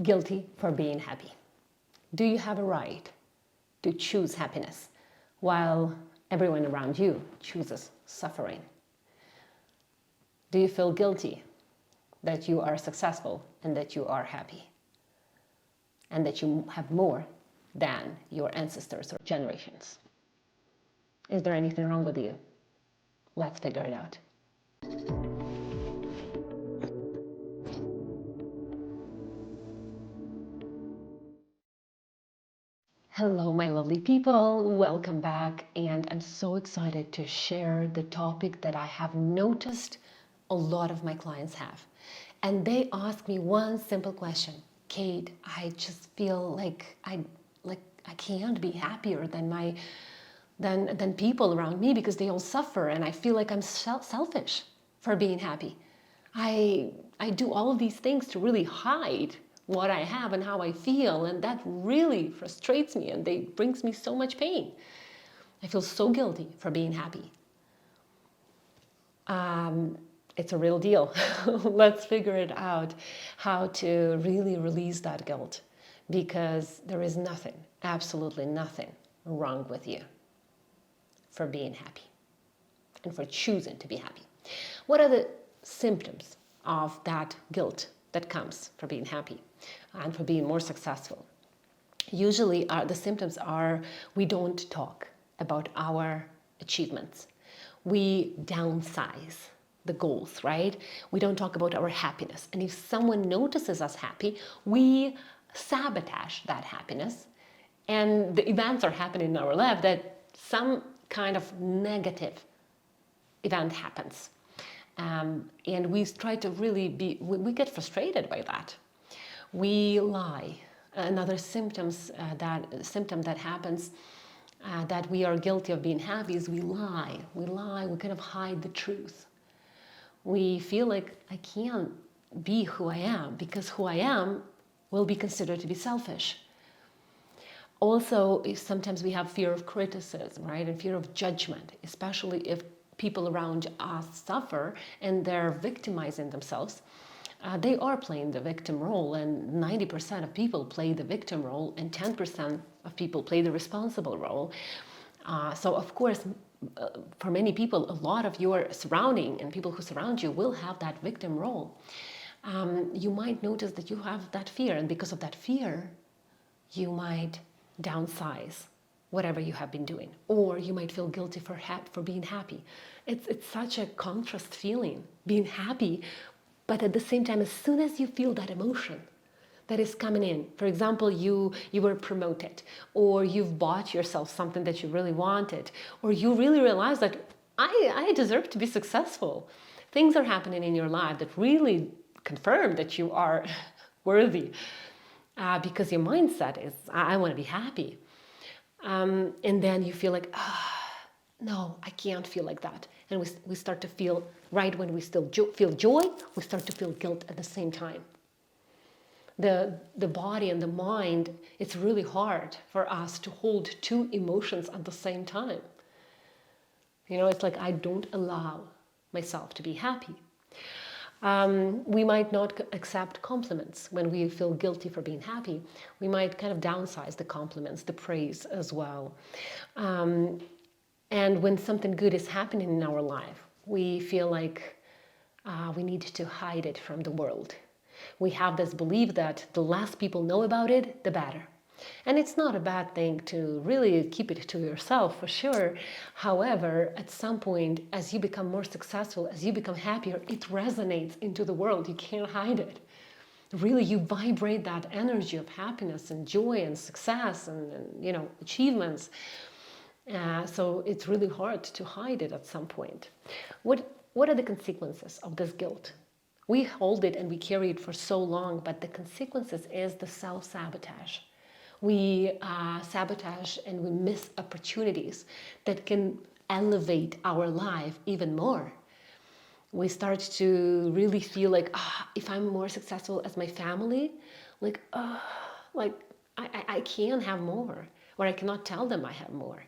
guilty for being happy? Do you have a right to choose happiness while everyone around you chooses suffering? Do you feel guilty that you are successful and that you are happy and that you have more than your ancestors or generations? Is there anything wrong with you? Let's figure it out. Hello, my lovely people. Welcome back. And I'm so excited to share the topic that I have noticed a lot of my clients have. And they ask me one simple question. Kate, I just feel like I can't be happier than people around me because they all suffer, and I feel like I'm selfish for being happy. I do all of these things to really hide what I have and how I feel, and that really frustrates me and they brings me so much pain. I feel so guilty for being happy. It's a real deal. Let's figure it out how to really release that guilt, because there is nothing, absolutely nothing wrong with you for being happy and for choosing to be happy. What are the symptoms of that guilt that comes for being happy and for being more successful? Usually the symptoms are we don't talk about our achievements. We downsize the goals, right? We don't talk about our happiness. And if someone notices us happy, we sabotage that happiness. And the events are happening in our life that some kind of negative event happens. And we try to really we get frustrated by that. We lie. Another symptom that happens that we are guilty of being happy is we lie. We kind of hide the truth. We feel like I can't be who I am because who I am will be considered to be selfish. Also, sometimes we have fear of criticism, right? And fear of judgment, especially if people around us suffer and they're victimizing themselves. They are playing the victim role, and 90% of people play the victim role and 10% of people play the responsible role. So of course, for many people, a lot of your surrounding and people who surround you will have that victim role. You might notice that you have that fear, and because of that fear, you might downsize whatever you have been doing, or you might feel guilty for being happy. It's such a contrast feeling, being happy, but at the same time, as soon as you feel that emotion that is coming in, for example, you were promoted, or you've bought yourself something that you really wanted, or you really realize that I deserve to be successful. Things are happening in your life that really confirm that you are worthy, because your mindset is, I want to be happy. And then you feel like, no, I can't feel like that. And we start to feel, right when we still feel joy, we start to feel guilt at the same time. The body and the mind, it's really hard for us to hold two emotions at the same time. It's like I don't allow myself to be happy. We might not accept compliments when we feel guilty for being happy. We might kind of downsize the compliments, the praise as well. And when something good is happening in our life, we feel like we need to hide it from the world. We have this belief that the less people know about it, the better. And it's not a bad thing to really keep it to yourself, for sure. However, at some point, as you become more successful, as you become happier, it resonates into the world. You can't hide it. Really, you vibrate that energy of happiness and joy and success and achievements. So it's really hard to hide it at some point. What are the consequences of this guilt? We hold it and we carry it for so long, but the consequences is the self-sabotage. We sabotage and we miss opportunities that can elevate our life even more. We start to really feel like, if I'm more successful as my family, I can have more, or I cannot tell them I have more.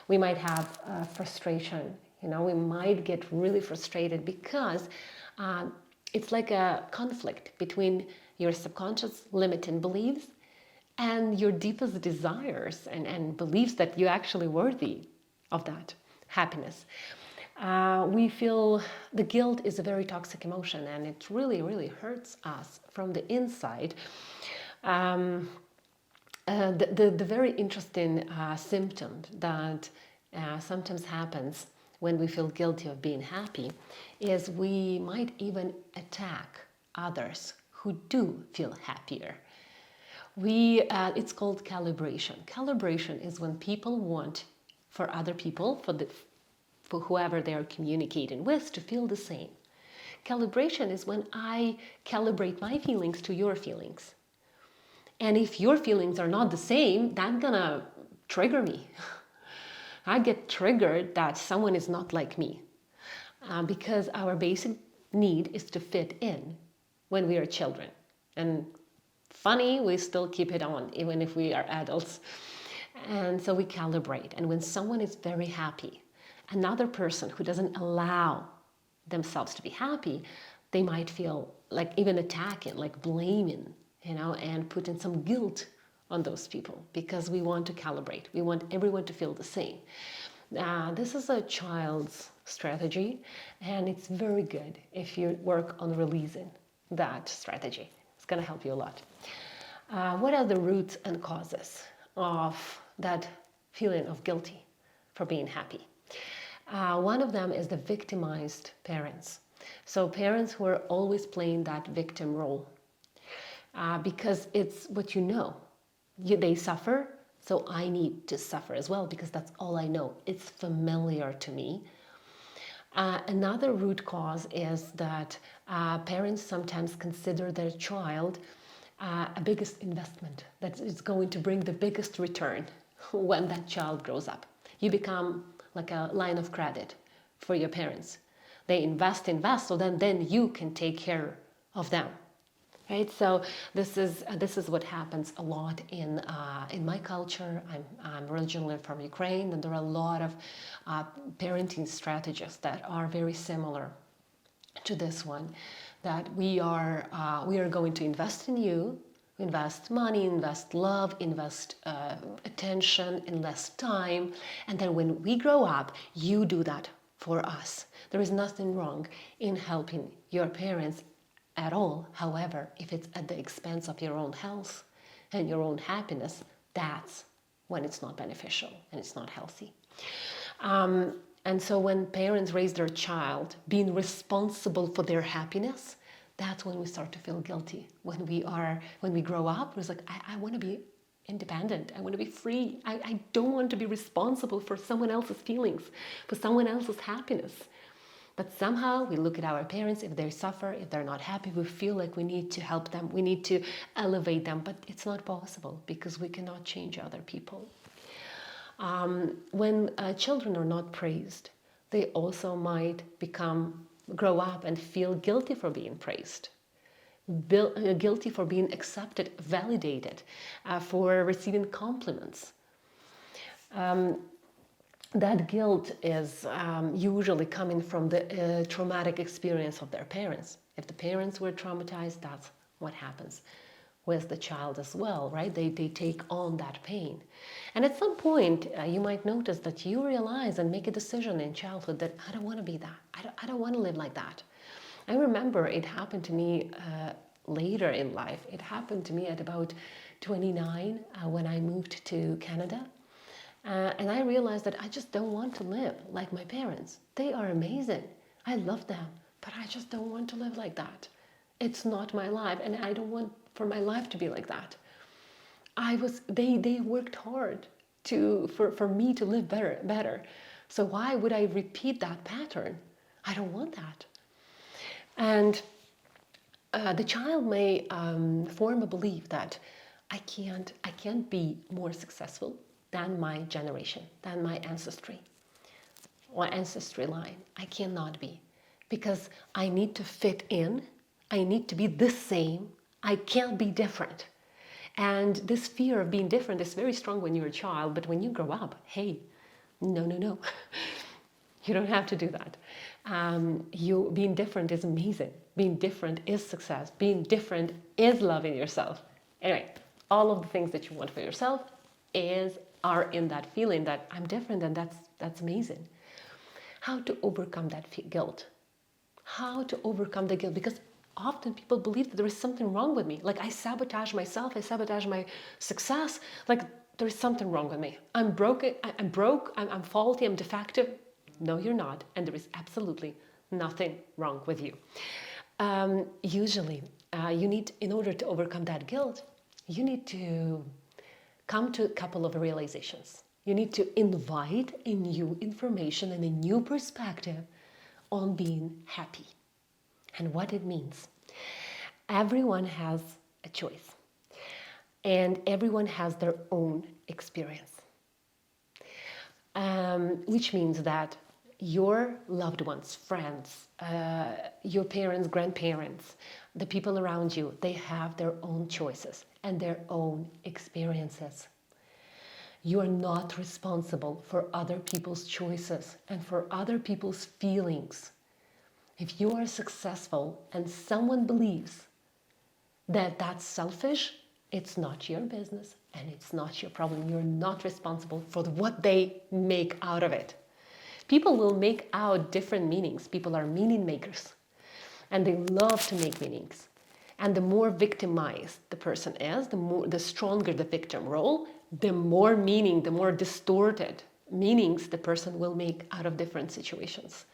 We might have frustration. We might get really frustrated because it's like a conflict between your subconscious limiting beliefs, and your deepest desires and beliefs that you're actually worthy of that happiness. We feel the guilt is a very toxic emotion, and it really, really hurts us from the inside. The very interesting symptom that sometimes happens when we feel guilty of being happy is we might even attack others who do feel happier. It's called calibration. Calibration is when people want for other people, for whoever they are communicating with, to feel the same. Calibration is when I calibrate my feelings to your feelings. And if your feelings are not the same, that's gonna trigger me. I get triggered that someone is not like me. Because our basic need is to fit in when we are children. And funny, we still keep it on, even if we are adults. And so we calibrate. And when someone is very happy, another person who doesn't allow themselves to be happy, they might feel like even attacking, like blaming, and putting some guilt on those people because we want to calibrate. We want everyone to feel the same. This is a child's strategy, and it's very good if you work on releasing that strategy. It's going to help you a lot. What are the roots and causes of that feeling of guilty for being happy? One of them is the victimized parents. So parents who are always playing that victim role. Because it's what you know. They suffer, so I need to suffer as well because that's all I know. It's familiar to me. Another root cause is that parents sometimes consider their child a biggest investment that is going to bring the biggest return when that child grows up. You become like a line of credit for your parents. They invest, so then you can take care of them. Right, so this is what happens a lot in my culture. I'm originally from Ukraine, and there are a lot of parenting strategies that are very similar to this one. That we are going to invest in you, invest money, invest love, invest attention, invest time, and then when we grow up, you do that for us. There is nothing wrong in helping your parents at all. However, if it's at the expense of your own health and your own happiness, that's when it's not beneficial and it's not healthy. And so when parents raise their child being responsible for their happiness, that's when we start to feel guilty. When we grow up, it's like, I want to be independent. I want to be free. I don't want to be responsible for someone else's feelings, for someone else's happiness. But somehow we look at our parents, if they suffer, if they're not happy, we feel like we need to help them, we need to elevate them, but it's not possible because we cannot change other people. When children are not praised, they also might grow up and feel guilty for being praised, guilty for being accepted, validated, for receiving compliments. That guilt is usually coming from the traumatic experience of their parents. If the parents were traumatized, that's what happens with the child as well, right? They take on that pain. And at some point, you might notice that you realize and make a decision in childhood that I don't want to be that. I don't want to live like that. I remember it happened to me later in life. It happened to me at about 29 when I moved to Canada. And I realized that I just don't want to live like my parents. They are amazing. I love them, but I just don't want to live like that. It's not my life, and I don't want for my life to be like that. They worked hard for me to live better. So why would I repeat that pattern? I don't want that. And the child may form a belief that I can't be more successful than my generation, than my ancestry or ancestry line. I cannot be, because I need to fit in. I need to be the same. I can't be different. And this fear of being different is very strong when you're a child, but when you grow up, hey, no. You don't have to do that. You being different is amazing. Being different is success. Being different is loving yourself. Anyway, all of the things that you want for yourself are in that feeling that I'm different, and that's amazing. How to overcome that guilt? How to overcome the guilt? Because often people believe that there is something wrong with me. Like I sabotage myself, I sabotage my success. Like there is something wrong with me. I'm broken, I'm broke, I'm faulty, I'm defective. No, you're not. And there is absolutely nothing wrong with you. Usually, you need, in order to overcome that guilt, you need to come to a couple of realizations. You need to invite a new information and a new perspective on being happy and what it means. Everyone has a choice, and everyone has their own experience, which means that your loved ones, friends, your parents, grandparents, the people around you, they have their own choices and their own experiences. You are not responsible for other people's choices and for other people's feelings. If you are successful and someone believes that that's selfish, it's not your business and it's not your problem. You're not responsible for what they make out of it. People will make out different meanings. People are meaning makers, and they love to make meanings. And the more victimized the person is, the stronger the victim role, the more meaning, the more distorted meanings the person will make out of different situations.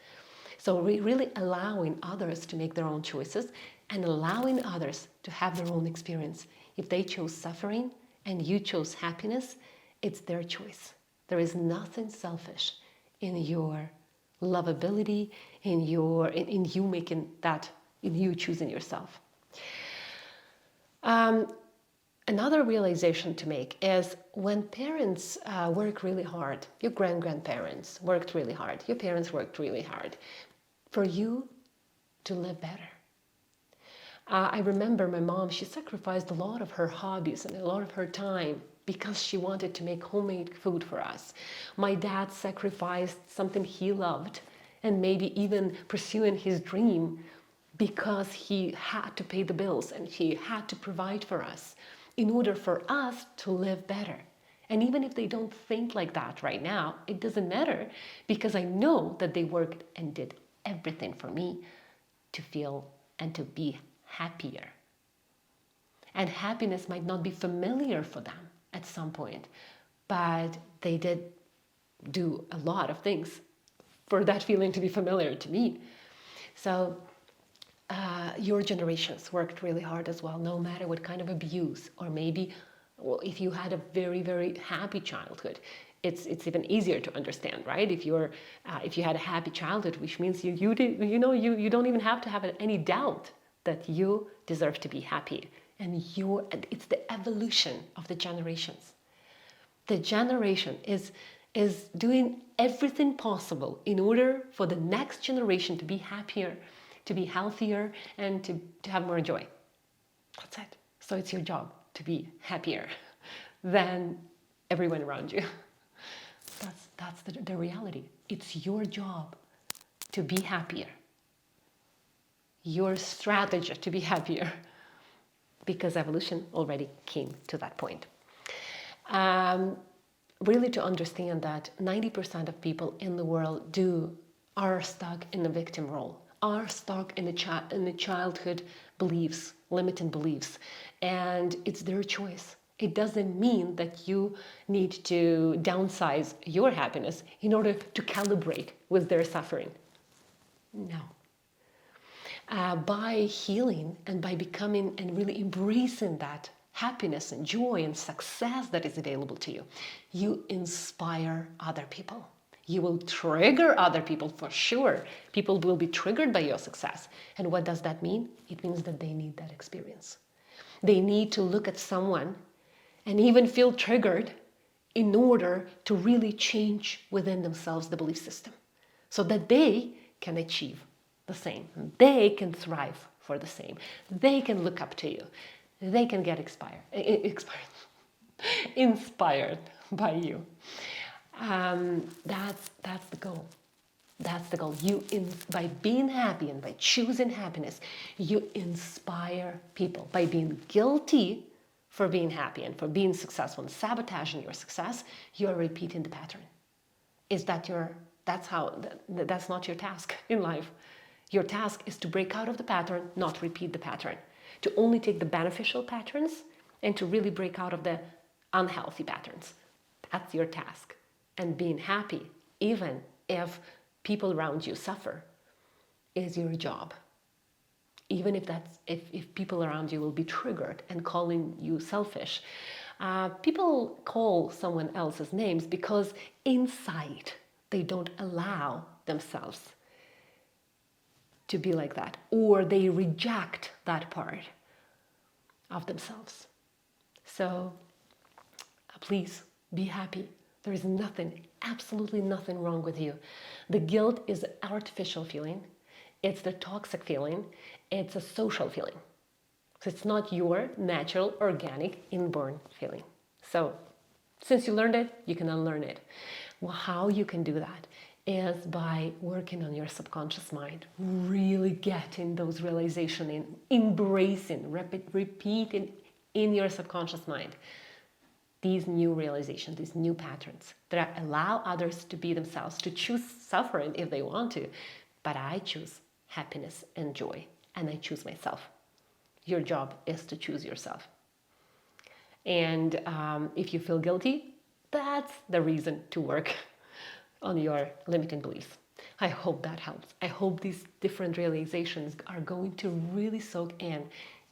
So really allowing others to make their own choices and allowing others to have their own experience. If they chose suffering and you chose happiness, it's their choice. There is nothing selfish in your lovability, in you making that, in you choosing yourself. Another realization to make is when parents work really hard, your grandparents worked really hard, your parents worked really hard for you to live better. I remember my mom, she sacrificed a lot of her hobbies and a lot of her time because she wanted to make homemade food for us. My dad sacrificed something he loved and maybe even pursuing his dream because he had to pay the bills and he had to provide for us in order for us to live better. And even if they don't think like that right now, it doesn't matter because I know that they worked and did everything for me to feel and to be happier. And happiness might not be familiar for them at some point, but they did do a lot of things for that feeling to be familiar to me. So your generations worked really hard as well, no matter what kind of abuse, or maybe, well, if you had a very, very happy childhood, it's even easier to understand, right? If you had a happy childhood, which means you don't even have to have any doubt that you deserve to be happy, and it's the evolution of the generations. The generation is doing everything possible in order for the next generation to be happier, to be healthier, and to have more joy. That's it. So it's your job to be happier than everyone around you. That's the reality. It's your job to be happier. Your strategy to be happier, because evolution already came to that point. Really to understand that 90% of people in the world are stuck in the victim role, are stuck in the childhood beliefs, limiting beliefs, and it's their choice. It doesn't mean that you need to downsize your happiness in order to calibrate with their suffering. No. By healing and by becoming and really embracing that happiness and joy and success that is available to you, you inspire other people. You will trigger other people for sure. People will be triggered by your success. And what does that mean? It means that they need that experience. They need to look at someone and even feel triggered in order to really change within themselves the belief system so that they can achieve the same. They can thrive for the same. They can look up to you. They can get inspired by you. That's the goal. That's the goal. By being happy and by choosing happiness, you inspire people. By being guilty for being happy and for being successful and sabotaging your success, you're repeating the pattern. That's not your task in life. Your task is to break out of the pattern, not repeat the pattern. To only take the beneficial patterns and to really break out of the unhealthy patterns. That's your task. And being happy, even if people around you suffer, is your job. Even if people around you will be triggered and calling you selfish. People call someone else's names because inside they don't allow themselves to be like that, or they reject that part of themselves. So please be happy. There is nothing, absolutely nothing wrong with you. The guilt is an artificial feeling. It's the toxic feeling. It's a social feeling. So it's not your natural, organic, inborn feeling. So since you learned it, you can unlearn it. Well, how you can do that is by working on your subconscious mind, really getting those realizations in, embracing, repeating in your subconscious mind these new realizations, these new patterns that allow others to be themselves, to choose suffering if they want to. But I choose happiness and joy, and I choose myself. Your job is to choose yourself. And if you feel guilty, that's the reason to work on your limiting beliefs. I hope that helps. I hope these different realizations are going to really soak in.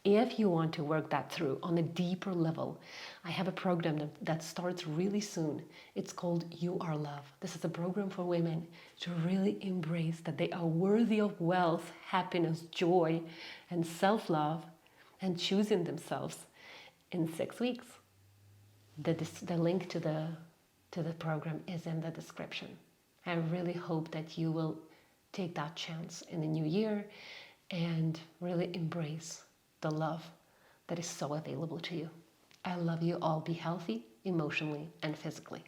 If you want to work that through on a deeper level, I have a program that starts really soon. It's called You Are Love. This is a program for women to really embrace that they are worthy of wealth, happiness, joy, and self-love, and choosing themselves in 6 weeks. The link to the program is in the description. I really hope that you will take that chance in the new year and really embrace the love that is so available to you. I love you all. Be healthy, emotionally and physically.